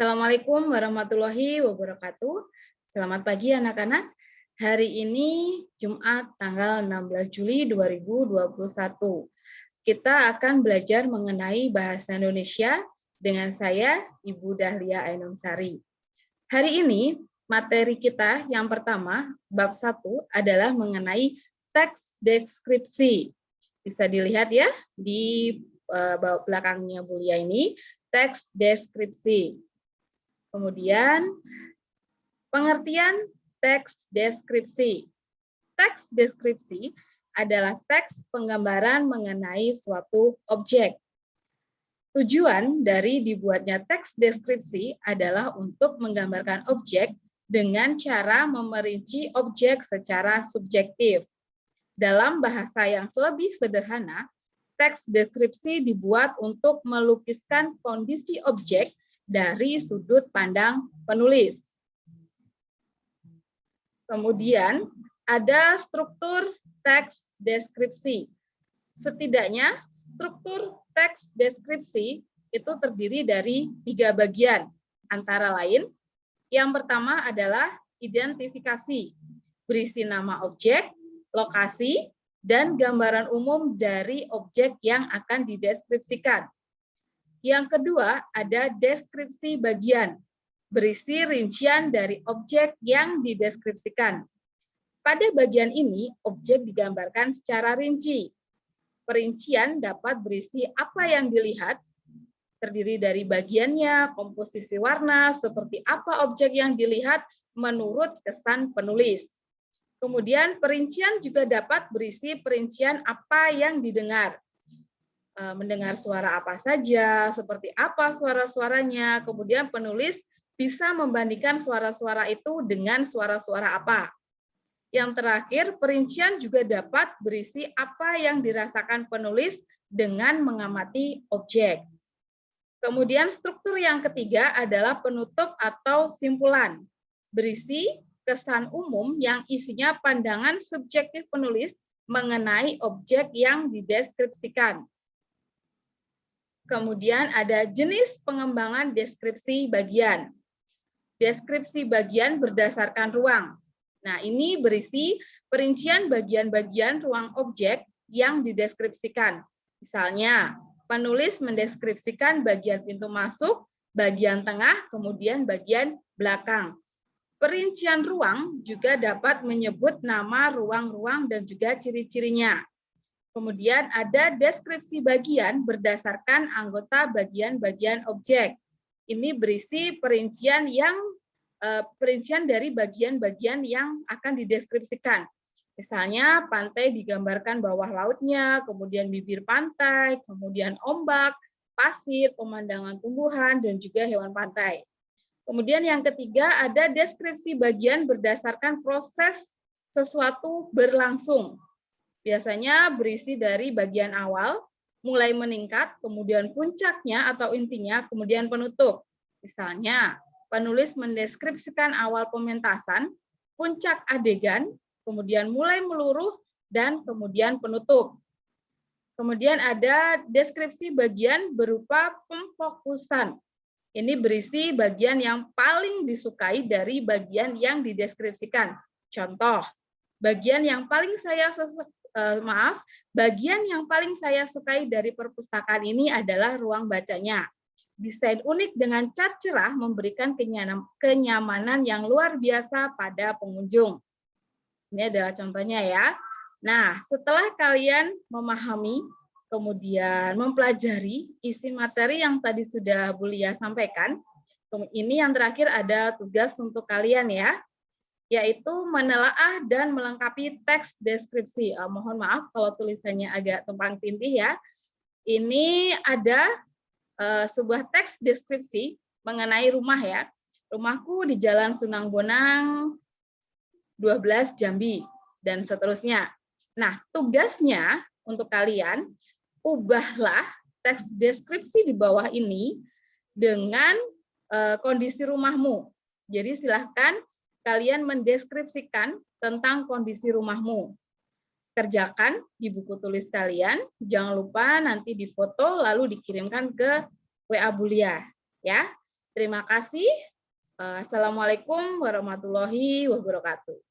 Assalamualaikum warahmatullahi wabarakatuh. Selamat pagi anak-anak. Hari ini Jumat tanggal 16 Juli 2021. Kita akan belajar mengenai bahasa Indonesia dengan saya, Ibu Dahlia Ainun Sari. Hari ini materi kita yang pertama, bab 1 adalah mengenai teks deskripsi. Bisa dilihat ya di belakangnya Bulia ini, teks deskripsi. Kemudian, pengertian teks deskripsi. Teks deskripsi adalah teks penggambaran mengenai suatu objek. Tujuan dari dibuatnya teks deskripsi adalah untuk menggambarkan objek dengan cara memerinci objek secara subjektif. Dalam bahasa yang lebih sederhana, teks deskripsi dibuat untuk melukiskan kondisi objek dari sudut pandang penulis. Kemudian ada struktur teks deskripsi. Setidaknya struktur teks deskripsi itu terdiri dari 3 bagian. Antara lain, yang pertama adalah identifikasi, berisi nama objek, lokasi, dan gambaran umum dari objek yang akan dideskripsikan. Yang kedua, ada deskripsi bagian, berisi rincian dari objek yang dideskripsikan. Pada bagian ini, objek digambarkan secara rinci. Perincian dapat berisi apa yang dilihat, terdiri dari bagiannya, komposisi warna, seperti apa objek yang dilihat menurut kesan penulis. Kemudian perincian juga dapat berisi perincian apa yang didengar. Mendengar suara apa saja, seperti apa suara-suaranya, kemudian penulis bisa membandingkan suara-suara itu dengan suara-suara apa. Yang terakhir, perincian juga dapat berisi apa yang dirasakan penulis dengan mengamati objek. Kemudian struktur yang ketiga adalah penutup atau simpulan, berisi kesan umum yang isinya pandangan subjektif penulis mengenai objek yang dideskripsikan. Kemudian ada jenis pengembangan deskripsi bagian. Deskripsi bagian berdasarkan ruang. Nah, ini berisi perincian bagian-bagian ruang objek yang dideskripsikan. Misalnya, penulis mendeskripsikan bagian pintu masuk, bagian tengah, kemudian bagian belakang. Perincian ruang juga dapat menyebut nama ruang-ruang dan juga ciri-cirinya. Kemudian ada deskripsi bagian berdasarkan anggota bagian-bagian objek. Ini berisi perincian dari bagian-bagian yang akan dideskripsikan. Misalnya pantai digambarkan bawah lautnya, kemudian bibir pantai, kemudian ombak, pasir, pemandangan tumbuhan, dan juga hewan pantai. Kemudian yang ketiga ada deskripsi bagian berdasarkan proses sesuatu berlangsung. Biasanya berisi dari bagian awal, mulai meningkat, kemudian puncaknya atau intinya, kemudian penutup. Misalnya, penulis mendeskripsikan awal pementasan, puncak adegan, kemudian mulai meluruh, dan kemudian penutup. Kemudian ada deskripsi bagian berupa pemfokusan. Ini berisi bagian yang paling disukai dari bagian yang dideskripsikan. Contoh, bagian yang paling saya sukai dari perpustakaan ini adalah ruang bacanya. Desain unik dengan cat cerah memberikan kenyamanan yang luar biasa pada pengunjung. Ini adalah contohnya ya. Nah, setelah kalian memahami, kemudian mempelajari isi materi yang tadi sudah Bulia sampaikan, ini yang terakhir ada tugas untuk kalian ya, yaitu menelaah dan melengkapi teks deskripsi. Mohon maaf kalau tulisannya agak tumpang tindih ya. Ini ada sebuah teks deskripsi mengenai rumah ya. Rumahku di Jalan Sunang Bonang 12 Jambi dan seterusnya. Nah, tugasnya untuk kalian ubahlah teks deskripsi di bawah ini dengan kondisi rumahmu. Jadi silahkan kalian mendeskripsikan tentang kondisi rumahmu. Kerjakan di buku tulis kalian, jangan lupa nanti difoto lalu dikirimkan ke WA Bulia ya. Terima kasih. Assalamualaikum warahmatullahi wabarakatuh.